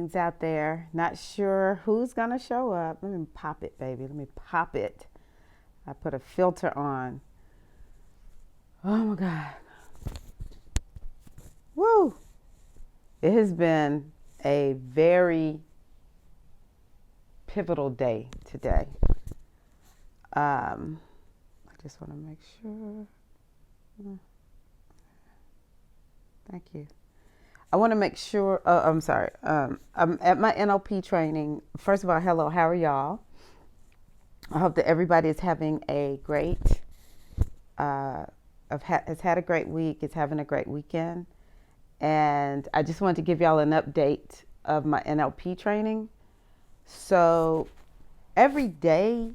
readings out there. Not sure who's going to show up. Let me pop it, baby. Let me pop it. I put a filter on. Oh my God. Woo. It has been a very pivotal day today. I just want to make sure. Thank you. I want to make sure. I'm sorry. I'm at my NLP training. First of all, hello. How are y'all? I hope that everybody is having a great, has had a great week. Is having a great weekend. And I just wanted to give y'all an update of my NLP training. So every day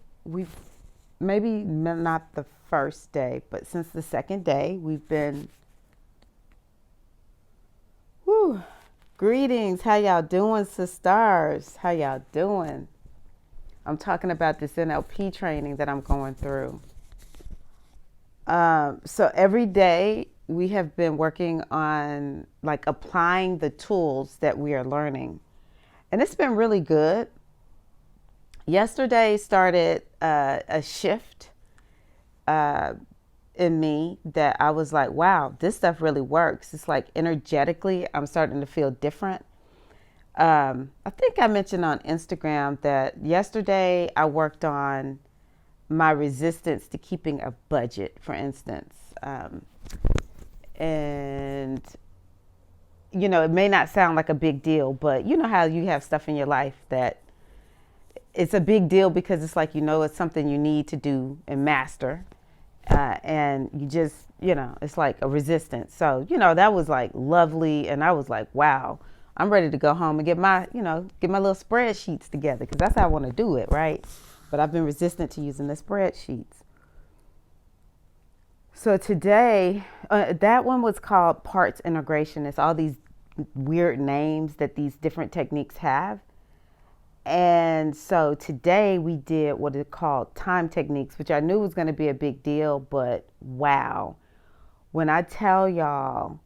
maybe not the first day, but since the second day, we've been, greetings. How y'all doing, sisters? How y'all doing? I'm talking about this NLP training that I'm going through. So every day we have been working on like applying the tools that we are learning. And it's been really good. Yesterday started a shift in me that I was like, wow, this stuff really works. It's like energetically, I'm starting to feel different. I think I mentioned on Instagram that yesterday I worked on my resistance to keeping a budget, for instance. And, you know, it may not sound like a big deal, but you know how you have stuff in your life that it's a big deal because it's like, you know, it's something you need to do and master. And you just, you know, it's like a resistance. So, you know, that was like lovely. And I was like, wow, I'm ready to go home and get my little spreadsheets together because that's how I want to do it, right? But I've been resistant to using the spreadsheets. So today, that one was called parts integration. It's all these weird names that these different techniques have. And so today we did what is called time techniques, which I knew was going to be a big deal, but wow. When I tell y'all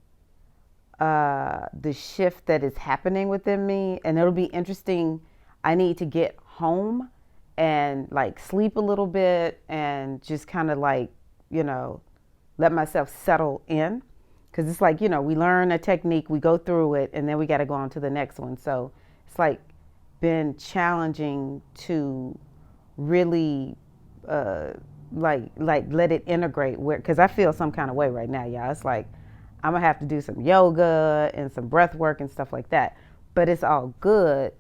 the shift that is happening within me, and it'll be interesting, I need to get home and like sleep a little bit and just kind of like, you know, let myself settle in. Because it's like, you know, we learn a technique, we go through it, and then we got to go on to the next one. So it's like been challenging to really like let it integrate where, because I feel some kind of way right now, y'all. It's like I'm gonna have to do some yoga and some breath work and stuff like that, but it's all good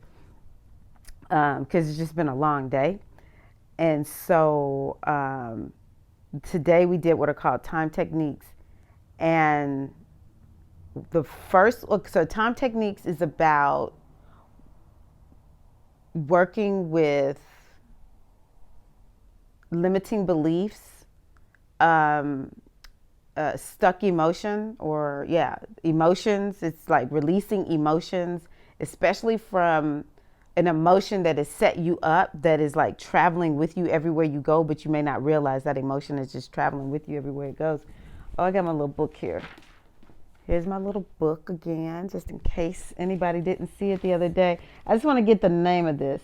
because it's just been a long day. And so today we did what are called time techniques. And so time techniques is about working with limiting beliefs, stuck emotion, or emotions. It's like releasing emotions, especially from an emotion that has set you up, that is like traveling with you everywhere you go, but you may not realize that emotion is just traveling with you everywhere it goes. Oh, I got my little book here. Here's my little book again, just in case anybody didn't see it the other day. I just want to get the name of this.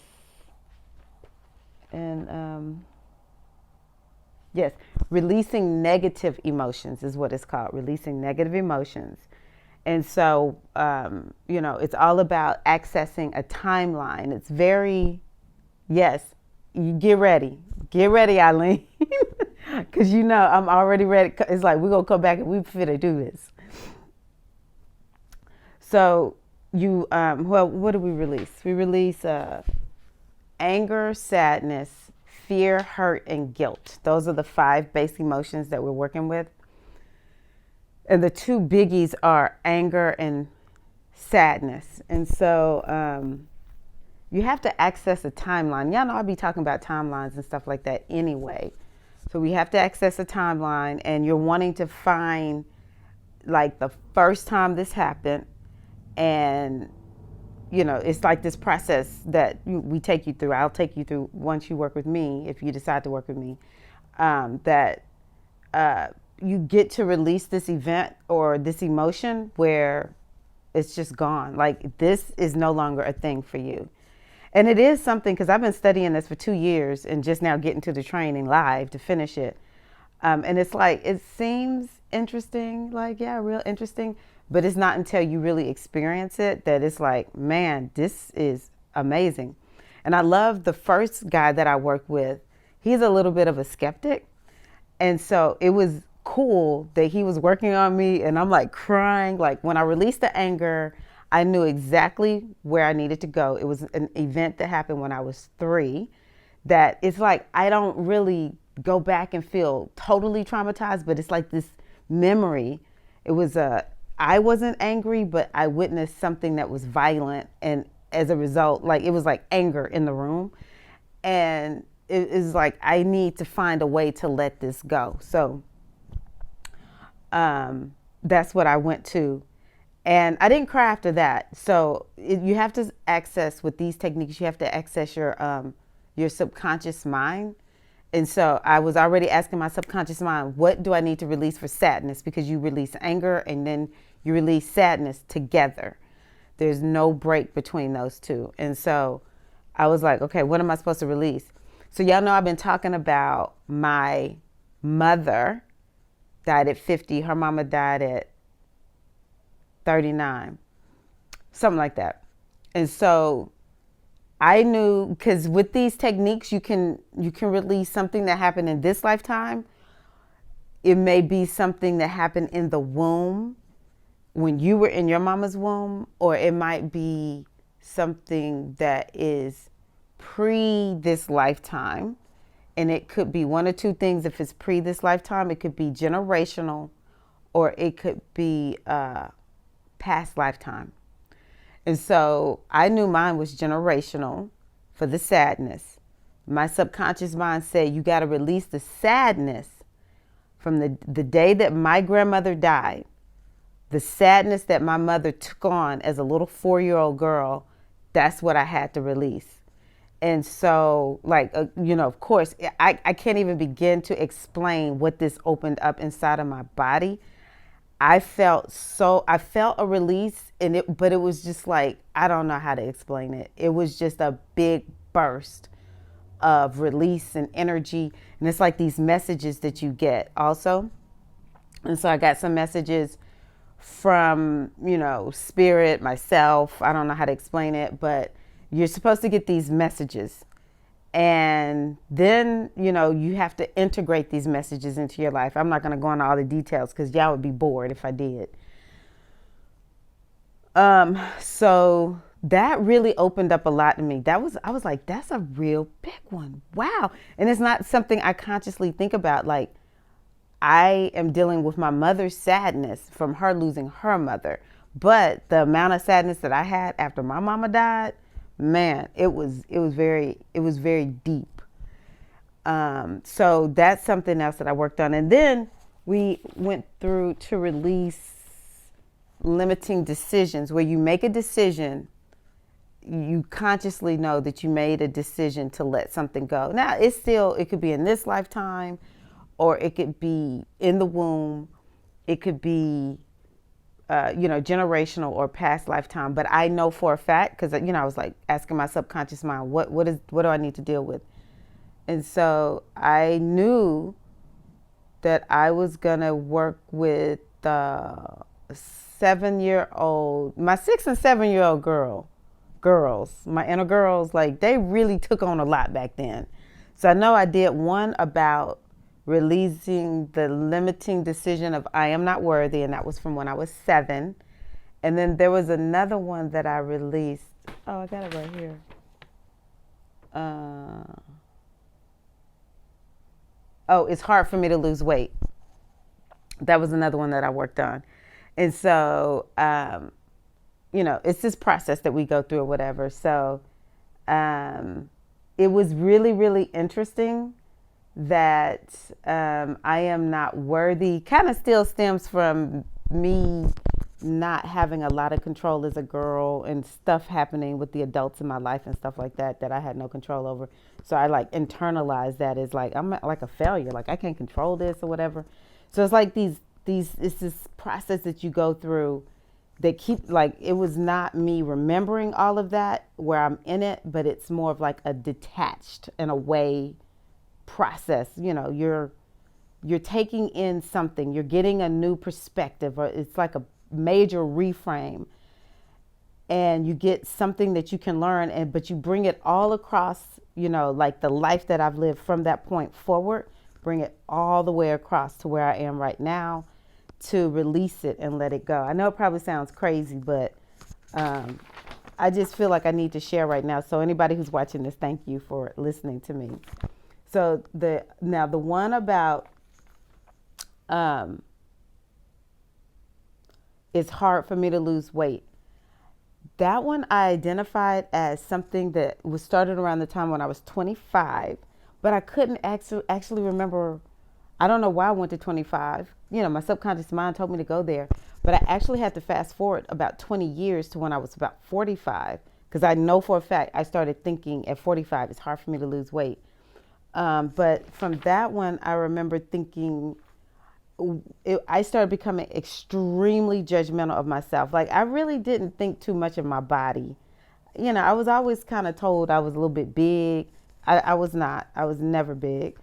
And yes, releasing negative emotions is what it's called, releasing negative emotions. And so, you know, it's all about accessing a timeline. It's very, yes, you get ready, Eileen, because you know I'm already ready. It's like we're going to come back and we finna do this. So well, what do we release? We release anger, sadness, fear, hurt, and guilt. Those are the 5 base emotions that we're working with. And the 2 biggies are anger and sadness. And so you have to access a timeline. Y'all know I'll be talking about timelines and stuff like that anyway. So we have to access a timeline, and you're wanting to find like the first time this happened. And, you know, it's like this process that we take you through. I'll take you through once you work with me, if you decide to work with me, that you get to release this event or this emotion where It's just gone. Like, this is no longer a thing for you. And it is something, because I've been studying this for 2 years and just now getting to the training live to finish it. And it's like, it seems interesting, like, yeah, real interesting. But it's not until you really experience it that it's like, man, this is amazing. And I love the first guy that I worked with. He's a little bit of a skeptic. And so it was cool that he was working on me, and I'm like crying. Like, when I released the anger, I knew exactly where I needed to go. It was an event that happened when I was 3, that it's like, I don't really go back and feel totally traumatized, but it's like this memory. It was I wasn't angry, but I witnessed something that was violent, and as a result, like, it was like anger in the room. And it is like, I need to find a way to let this go. So that's what I went to. And I didn't cry after that. So you have to access, with these techniques, you have to access your subconscious mind. And so I was already asking my subconscious mind, what do I need to release for sadness? Because you release anger and then you release sadness together. There's no break between those two. And so I was like, okay, what am I supposed to release? So y'all know I've been talking about my mother died at 50. Her mama died at 39, something like that. And so I knew, because with these techniques, you can release something that happened in this lifetime. It may be something that happened in the womb, when you were in your mama's womb, or it might be something that is pre this lifetime. And it could be one or two things. If it's pre this lifetime, it could be generational, or it could be past lifetime. And so I knew mine was generational for the sadness. My subconscious mind said, you got to release the sadness from the day that my grandmother died, the sadness that my mother took on as a little 4-year-old girl. That's what I had to release. And so, like, of course, I can't even begin to explain what this opened up inside of my body. I felt a release but it was just like, I don't know how to explain it. It was just a big burst of release and energy. And it's like these messages that you get also. And so I got some messages from, spirit, myself. I don't know how to explain it, but you're supposed to get these messages. And then, you have to integrate these messages into your life. I'm not going to go into all the details because y'all would be bored if I did. So that really opened up a lot to me. I was like, that's a real big one. Wow. And it's not something I consciously think about. Like, I am dealing with my mother's sadness from her losing her mother. But the amount of sadness that I had after my mama died, man, it was very deep. So that's something else that I worked on. And then we went through to release limiting decisions, where you make a decision, you consciously know that you made a decision to let something go. Now, it could be in this lifetime, or it could be in the womb. It could be generational or past lifetime. But I know for a fact, because I was like asking my subconscious mind, what do I need to deal with? And so I knew that I was gonna work with my 6 and 7-year-old girls, my inner girls. Like, they really took on a lot back then. So I know I did one about releasing the limiting decision of I am not worthy, and that was from when I was 7. And then there was another one that I released. Oh, I got it right here. It's hard for me to lose weight. That was another one that I worked on. And so, it's this process that we go through or whatever. So it was really, really interesting that I am not worthy kind of still stems from me not having a lot of control as a girl, and stuff happening with the adults in my life and stuff like that I had no control over. So I like internalized that as like, I'm like a failure, like I can't control this or whatever. So it's like it's this process that you go through they keep like, it was not me remembering all of that where I'm in it, but it's more of like a detached and away process. You're taking in something, you're getting a new perspective, or it's like a major reframe, and you get something that you can learn, and but you bring it all across, like the life that I've lived from that point forward, bring it all the way across to where I am right now, to release it and let it go. I know it probably sounds crazy, but I just feel like I need to share right now. So anybody who's watching this, thank you for listening to me. So the one about it's hard for me to lose weight. That one I identified as something that was started around the time when I was 25, but I couldn't actually remember. I don't know why I went to 25. My subconscious mind told me to go there, but I actually had to fast forward about 20 years to when I was about 45, because I know for a fact I started thinking at 45 it's hard for me to lose weight. But from that one, I remember thinking, I started becoming extremely judgmental of myself. Like, I really didn't think too much of my body. I was always kind of told I was a little bit big. I was not. I was never big.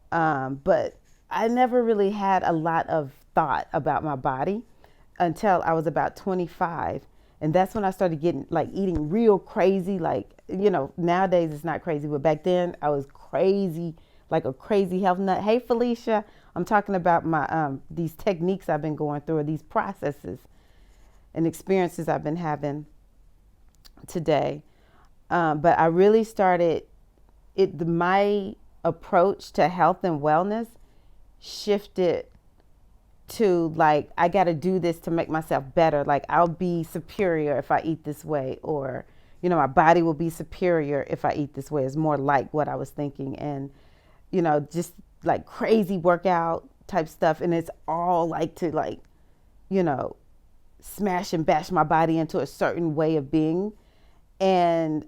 But I never really had a lot of thought about my body until I was about 25. And that's when I started getting like eating real crazy. Like, nowadays it's not crazy, but back then I was crazy, like a crazy health nut. Hey, Felicia, I'm talking about my these techniques I've been going through, or these processes and experiences I've been having today. But I really started my approach to health and wellness shifted to like, I got to do this to make myself better. Like, I'll be superior if I eat this way, or my body will be superior if I eat this way. Is more like what I was thinking. And just like crazy workout type stuff, and it's all like to like smash and bash my body into a certain way of being. And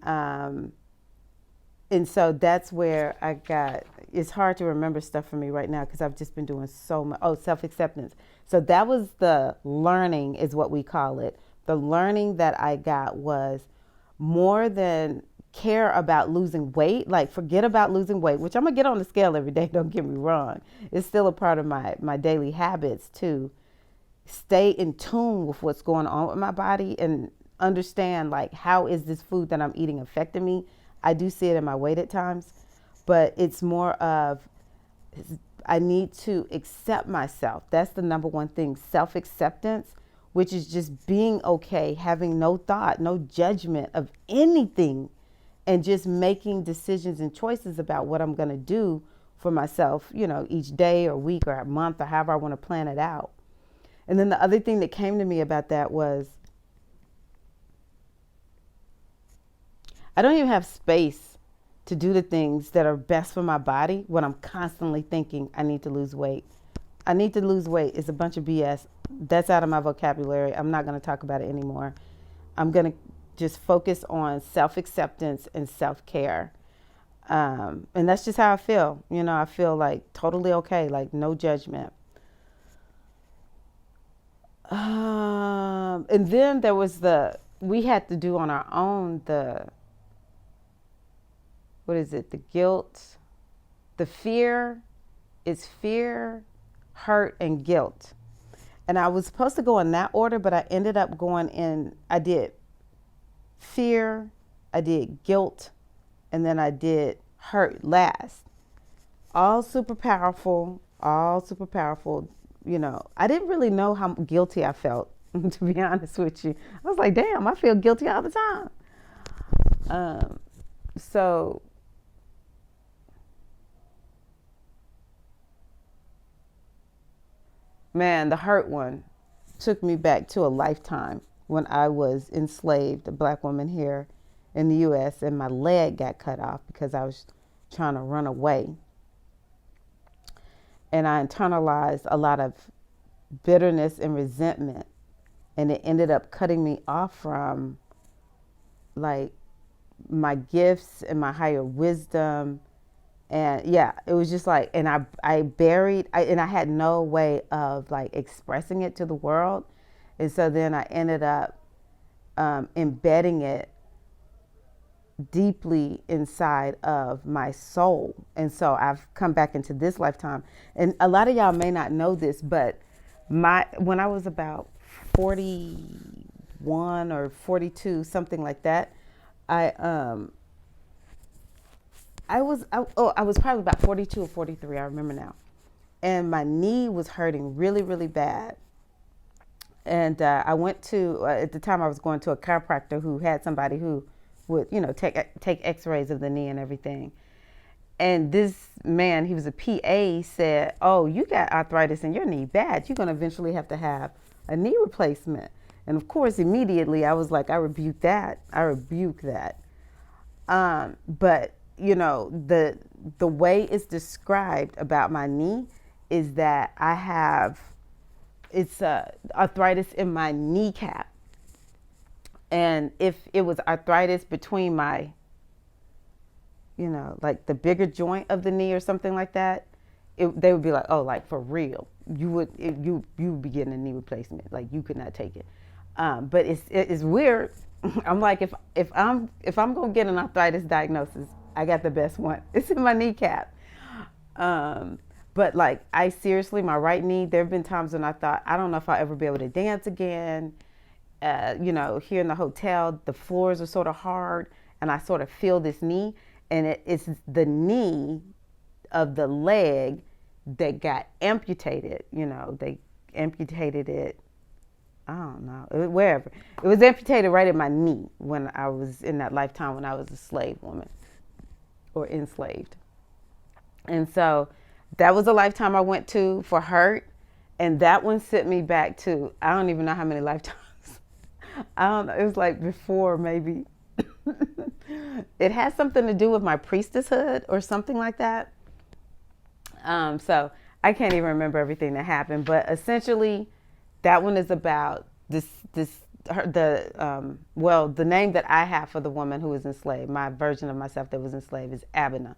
so that's where it's hard to remember stuff for me right now, because I've just been doing so much. Oh, self-acceptance. So that was the learning, is what we call it. The learning that I got was, more than care about losing weight, like forget about losing weight, which I'm gonna get on the scale every day, don't get me wrong. It's still a part of my daily habits to stay in tune with what's going on with my body, and understand like, how is this food that I'm eating affecting me. I do see it in my weight at times, but it's more of, I need to accept myself. That's the number one thing, self-acceptance, which is just being okay, having no thought, no judgment of anything, and just making decisions and choices about what I'm going to do for myself, each day or week or a month, or however I want to plan it out. And then the other thing that came to me about that was, I don't even have space to do the things that are best for my body when I'm constantly thinking I need to lose weight. I need to lose weight is a bunch of BS. That's out of my vocabulary. I'm not going to talk about it anymore. I'm going to just focus on self-acceptance and self-care. And that's just how I feel. I feel like totally okay, like no judgment. And then there was we had to do on our own what is it? The guilt, the fear. It's fear, hurt, and guilt. And I was supposed to go in that order, but I ended up going in, I did fear, I did guilt, and then I did hurt last. All super powerful. I didn't really know how guilty I felt, to be honest with you. I was like, damn, I feel guilty all the time. So man, the hurt one took me back to a lifetime when I was enslaved, a black woman here in the U.S., and my leg got cut off because I was trying to run away. And I internalized a lot of bitterness and resentment, and it ended up cutting me off from like my gifts and my higher wisdom. And yeah, it was just like, and I buried, and I had no way of like expressing it to the world. And so then I ended up embedding it deeply inside of my soul. And so I've come back into this lifetime. And a lot of y'all may not know this, but when I was about 41 or 42, something like that, I was probably about 42 or 43, I remember now. And my knee was hurting really, really bad. And I went to, at the time I was going to a chiropractor who had somebody who would, take x-rays of the knee and everything. And this man, he was a PA, said, "Oh, you got arthritis in your knee bad. You're going to eventually have to have a knee replacement." And of course, immediately I was like, I rebuke that. But the way it's described about my knee is that I have arthritis in my kneecap. And if it was arthritis between my, like the bigger joint of the knee or something like that, they would be like, "Oh, like for real, you would be getting a knee replacement. Like you could not take it." But it's weird. I'm like, if I'm gonna get an arthritis diagnosis, I got the best one. It's in my kneecap. But like, I seriously, my right knee, there have been times when I thought, I don't know if I'll ever be able to dance again. Here in the hotel, the floors are sort of hard and I sort of feel this knee, and it's the knee of the leg that got amputated. They amputated it. I don't know, wherever. It was amputated right at my knee when I was in that lifetime when I was a slave woman or enslaved. And so that was a lifetime I went to for hurt. And that one sent me back to, I don't even know how many lifetimes. I don't know. It was like before, maybe. It has something to do with my priestesshood or something like that. So I can't even remember everything that happened. But essentially, that one is about the name that I have for the woman who was enslaved. My version of myself that was enslaved is Abena.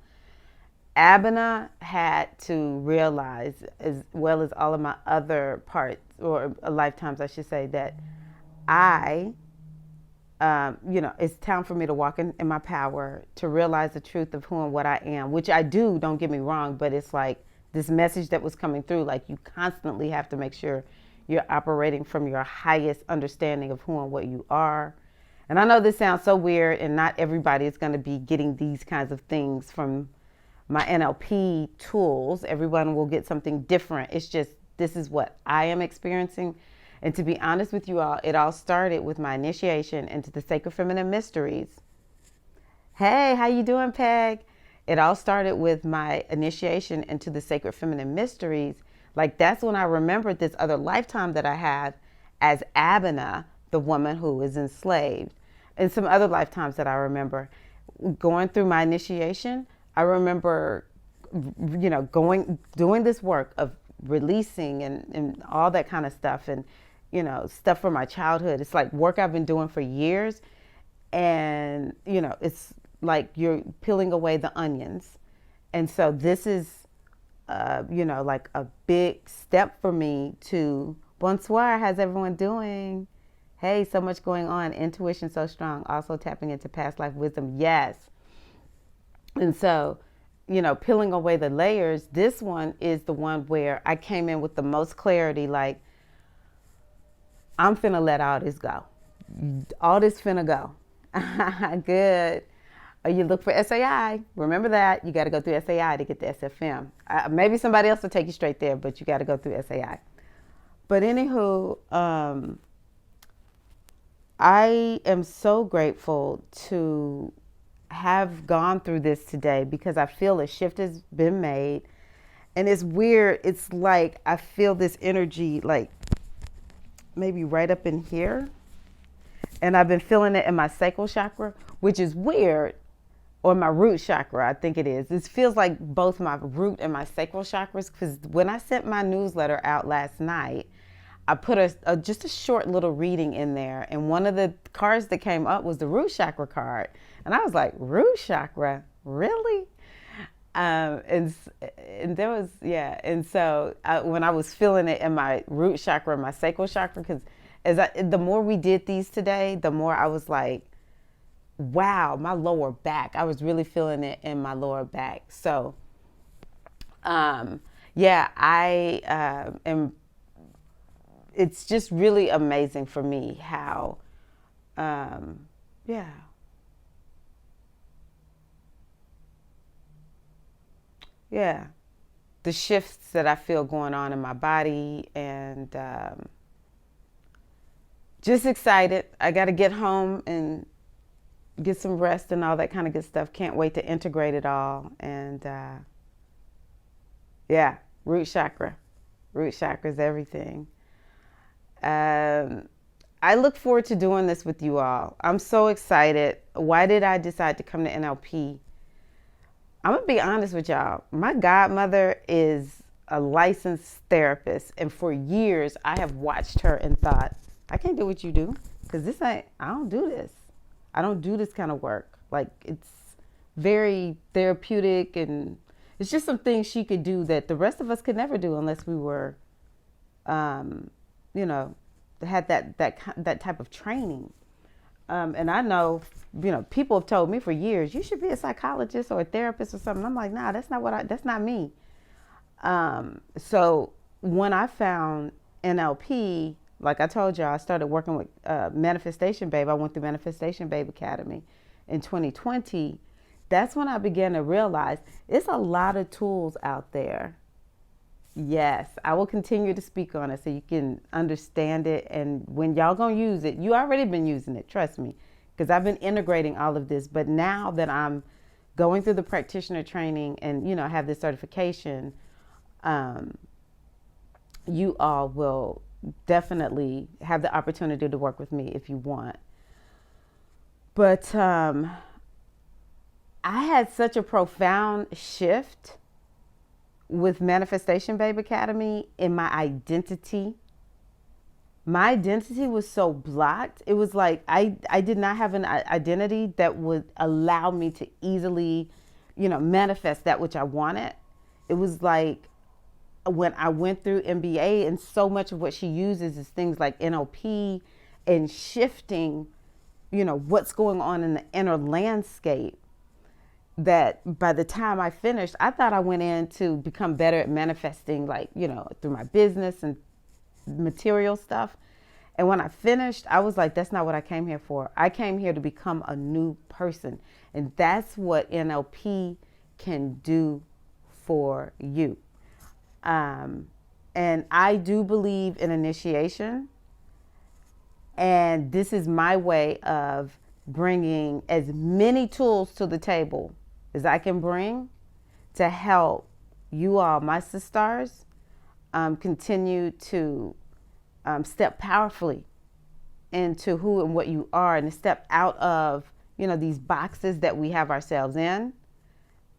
Abena had to realize, as well as all of my other parts, or lifetimes, I should say, that it's time for me to walk in my power, to realize the truth of who and what I am, which I do, don't get me wrong, but it's like this message that was coming through, like you constantly have to make sure you're operating from your highest understanding of who and what you are. And I know this sounds so weird, and not everybody is going to be getting these kinds of things from my NLP tools. Everyone will get something different. It's just, this is what I am experiencing. And to be honest with you all, it all started with my initiation into the Sacred Feminine Mysteries. Hey, how you doing, Peg? It all started with my initiation into the Sacred Feminine Mysteries. Like, that's when I remembered this other lifetime that I had as Abena, the woman who is enslaved. And some other lifetimes that I remember. Going through my initiation, I remember, doing this work of releasing and all that kind of stuff, and, stuff from my childhood. It's like work I've been doing for years. And, it's like you're peeling away the onions. And so this is, like a big step for me to, bonsoir, how's everyone doing? Hey, so much going on. Intuition so strong. Also tapping into past life wisdom. Yes. And so, peeling away the layers, this one is the one where I came in with the most clarity, like, I'm finna let all this go. All this finna go. Good. You look for SAI. Remember that. You got to go through SAI to get the SFM. Maybe somebody else will take you straight there, but you got to go through SAI. But anywho, I am so grateful to have gone through this today, because I feel a shift has been made. And it's weird. It's like I feel this energy, like maybe right up in here. And I've been feeling it in my sacral chakra, which is weird. Or my root chakra, I think it is. It feels like both my root and my sacral chakras, because when I sent my newsletter out last night, I put just a short little reading in there. And one of the cards that came up was the root chakra card. And I was like, root chakra? Really? And there was, yeah. And so when I was feeling it in my root chakra, my sacral chakra, because The more we did these today, the more I was like, wow, my lower back. I was really feeling it in my lower back. So, yeah, I am. It's just really amazing for me how, um, yeah, yeah, the shifts that I feel going on in my body, and just excited. I got to get home and get some rest and all that kind of good stuff. Can't wait to integrate it all. And yeah, root chakra. Root chakra is everything. Um, I look forward to doing this with you all. I'm so excited. Why did I decide to come to NLP? I'm going to be honest with y'all. My godmother is a licensed therapist. And for years, I have watched her and thought, I can't do what you do because I don't do this. I don't do this kind of work. Like, it's very therapeutic, and it's just some things she could do that the rest of us could never do unless we were, um, you know, had that type of training. And I know, people have told me for years, you should be a psychologist or a therapist or something. I'm like, nah, that's not me. So when I found NLP, like I told y'all, I started working with Manifestation Babe. I went through Manifestation Babe Academy in 2020. That's when I began to realize it's a lot of tools out there. Yes, I will continue to speak on it so you can understand it. And when y'all gonna use it, you already been using it, trust me, because I've been integrating all of this. But now that I'm going through the practitioner training and have this certification, um, you all will definitely have the opportunity to work with me if you want. But I had such a profound shift with Manifestation Babe Academy in my identity. My identity was so blocked. It was like I did not have an identity that would allow me to easily, manifest that which I wanted. It was like when I went through MBA, and so much of what she uses is things like NLP and shifting, what's going on in the inner landscape, that by the time I finished, I thought I went in to become better at manifesting, like, through my business and material stuff. And when I finished, I was like, that's not what I came here for. I came here to become a new person. And that's what NLP can do for you. And I do believe in initiation. And this is my way of bringing as many tools to the table as I can bring to help you all, my sisters, continue to step powerfully into who and what you are, and to step out of these boxes that we have ourselves in,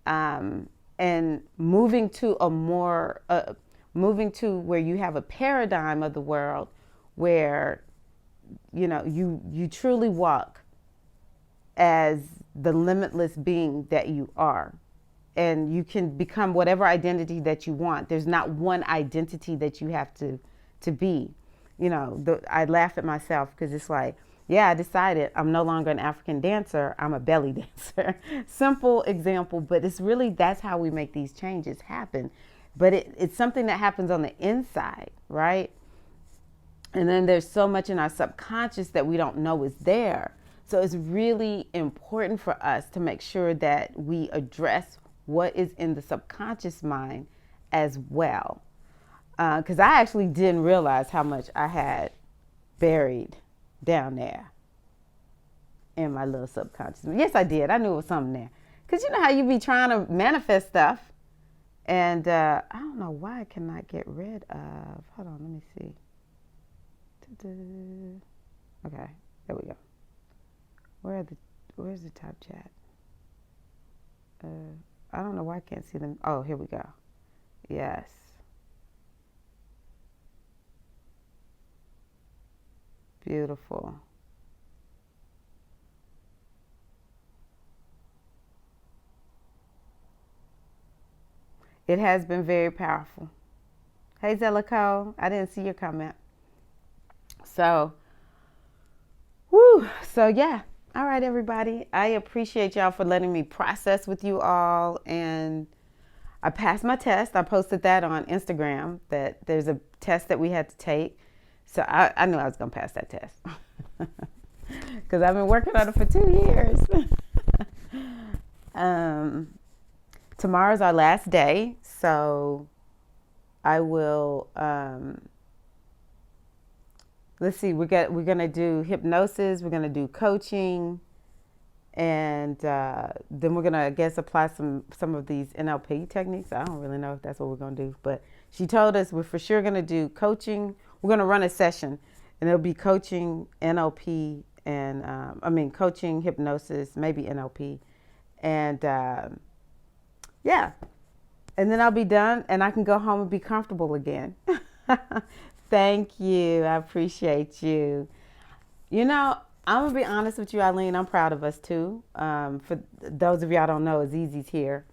and moving to where you have a paradigm of the world where you truly walk as the limitless being that you are, and you can become whatever identity that you want. There's not one identity that you have to be. I laugh at myself because it's like, yeah, I decided I'm no longer an African dancer. I'm a belly dancer. Simple example, but it's really, that's how we make these changes happen. But it's something that happens on the inside, right? And then there's so much in our subconscious that we don't know is there. So it's really important for us to make sure that we address what is in the subconscious mind as well. Because I actually didn't realize how much I had buried down there in my little subconscious. Yes, I did. I knew it was something there. Because you know how you be trying to manifest stuff. And I don't know why I cannot get rid of. Hold on, let me see. Okay, there we go. Where's the top chat? I don't know why I can't see them. Oh, here we go. Yes. Beautiful. It has been very powerful. Hey, Zellico, I didn't see your comment. So, whew, so yeah. All right, everybody. I appreciate y'all for letting me process with you all. And I passed my test. I posted that on Instagram that there's a test that we had to take. So I knew I was going to pass that test because I've been working on it for 2 years. um, Tomorrow's our last day. So I will, let's see, we're going to do hypnosis. We're going to do coaching. And then we're going to, I guess, apply some of these NLP techniques. I don't really know if that's what we're going to do. But she told us we're for sure going to do coaching. We're going to run a session. And it'll be coaching, NLP, and coaching, hypnosis, maybe NLP. And yeah. And then I'll be done and I can go home and be comfortable again. Thank you. I appreciate you. You know, I'm going to be honest with you, Eileen. I'm proud of us too. For those of y'all don't know, Azizi's here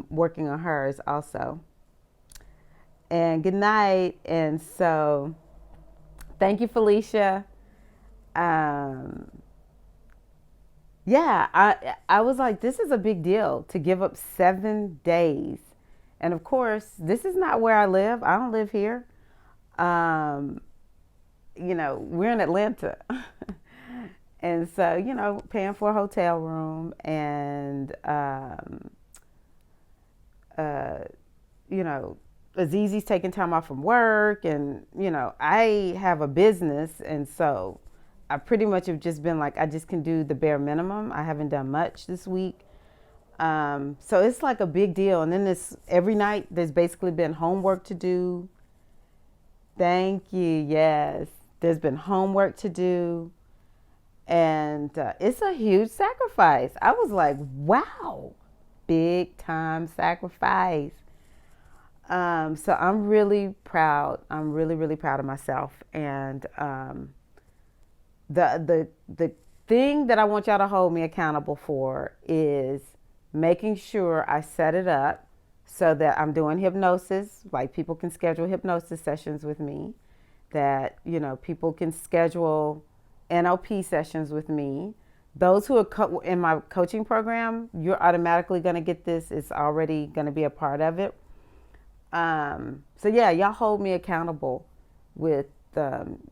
working on hers also. And good night. And so thank you, Felicia. Yeah, I was like, this is a big deal to give up 7 days. And of course, this is not where I live. I don't live here. We're in Atlanta. And so, paying for a hotel room and, Azizi's taking time off from work. And, I have a business. And so I pretty much have just been like, I just can do the bare minimum. I haven't done much this week. So it's like a big deal. And then every night there's basically been homework to do. Thank you. Yes. There's been homework to do. And it's a huge sacrifice. I was like, wow, big time sacrifice. So I'm really proud. I'm really, really proud of myself. And the thing that I want y'all to hold me accountable for is making sure I set it up so that I'm doing hypnosis, like people can schedule hypnosis sessions with me, that, people can schedule NLP sessions with me. Those who are in my coaching program, you're automatically going to get this. It's already going to be a part of it. So yeah, y'all hold me accountable with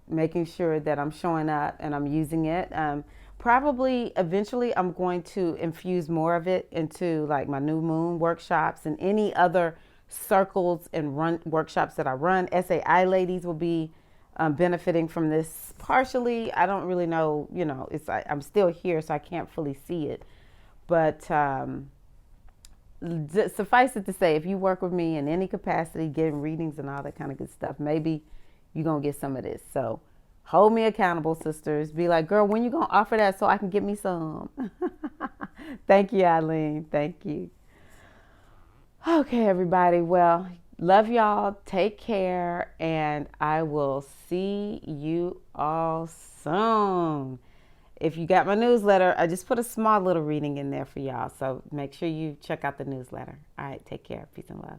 making sure that I'm showing up and I'm using it. Probably eventually I'm going to infuse more of it into like my new moon workshops and any other circles and run workshops that I run. SAI ladies will be benefiting from this partially. I don't really know, I'm still here, so I can't fully see it. But suffice it to say, if you work with me in any capacity, getting readings and all that kind of good stuff, maybe you're going to get some of this. So hold me accountable, sisters. Be like, girl, when you going to offer that so I can get me some? Thank you, Eileen. Thank you. Okay, everybody. Well, love y'all. Take care. And I will see you all soon. If you got my newsletter, I just put a small little reading in there for y'all. So make sure you check out the newsletter. All right. Take care. Peace and love.